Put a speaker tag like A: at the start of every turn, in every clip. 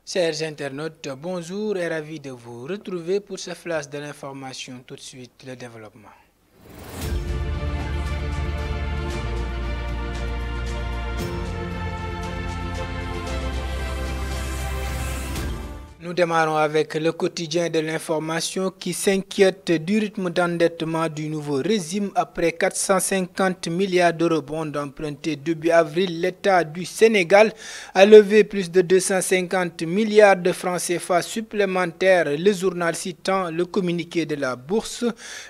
A: Chers internautes, bonjour et ravi de vous retrouver pour ce flash de l'information. Tout de suite, le développement. Nous démarrons avec le quotidien de l'information qui s'inquiète du rythme d'endettement du nouveau régime. Après 450 milliards d'euros empruntés début avril, l'État du Sénégal a levé plus de 250 milliards de francs CFA supplémentaires. Le journal citant le communiqué de la Bourse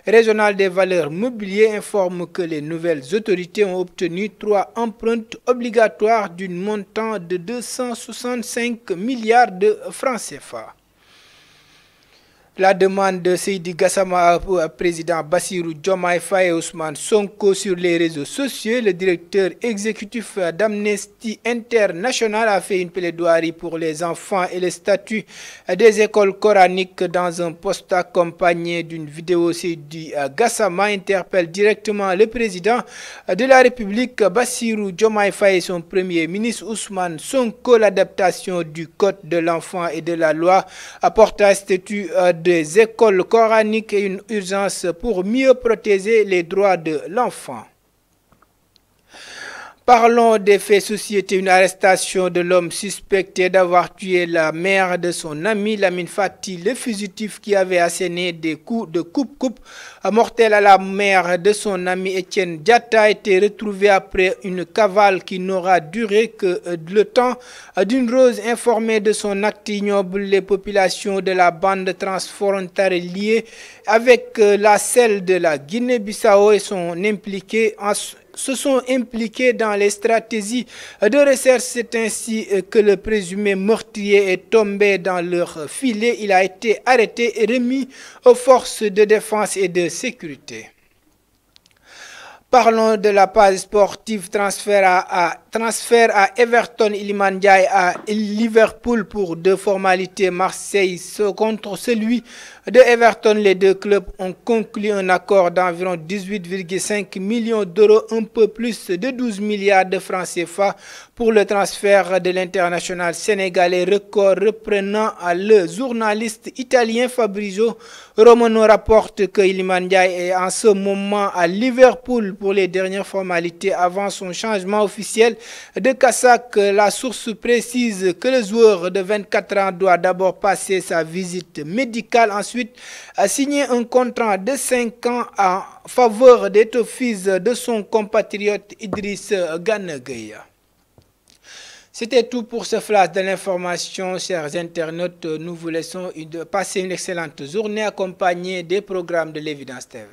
A: régionale des valeurs mobilières informe que les nouvelles autorités ont obtenu 3 emprunts obligatoires d'un montant de 265 milliards de francs CFA. La demande de Seydi Gassama au président Bassirou Diomaye Faye et Ousmane Sonko sur les réseaux sociaux. Le directeur exécutif d'Amnesty International a fait une plaidoirie pour les enfants et le statut des écoles coraniques. Dans un post accompagné d'une vidéo, Seydi Gassama interpelle directement le président de la République Bassirou Diomaye Faye et son premier ministre Ousmane Sonko. L'adaptation du code de l'enfant et de la loi apporte un statut des écoles coraniques et une urgence pour mieux protéger les droits de l'enfant. Parlons des faits société. Une arrestation de l'homme suspecté d'avoir tué la mère de son ami Lamine Fati, le fugitif qui avait asséné des coups de coupe-coupe mortels à la mère de son ami Etienne Diatta, a été retrouvé après une cavale qui n'aura duré que le temps d'une rose. Informée de son acte ignoble, les populations de la bande transfrontalière liée avec celle de la Guinée-Bissau se sont impliqués dans les stratégies de recherche. C'est ainsi que le présumé meurtrier est tombé dans leur filet. Il a été arrêté et remis aux forces de défense et de sécurité. Parlons de la page sportive. Transfert à Everton. Iliman Ndiaye à Liverpool pour 2 formalités. Marseille contre celui de Everton. Les 2 clubs ont conclu un accord d'environ 18,5 millions d'euros, un peu plus de 12 milliards de francs CFA pour le transfert de l'international sénégalais. Record reprenant le journaliste italien Fabrizio Romano rapporte que Iliman Ndiaye est en ce moment à Liverpool pour les dernières formalités avant son changement officiel de Cassac. La source précise que le joueur de 24 ans doit d'abord passer sa visite médicale, ensuite signer un contrat de 5 ans en faveur des offices de son compatriote Idriss Gana Gueye. C'était tout pour ce flash de l'information, chers internautes. Nous vous laissons passer une excellente journée accompagnée des programmes de l'Évidence TV.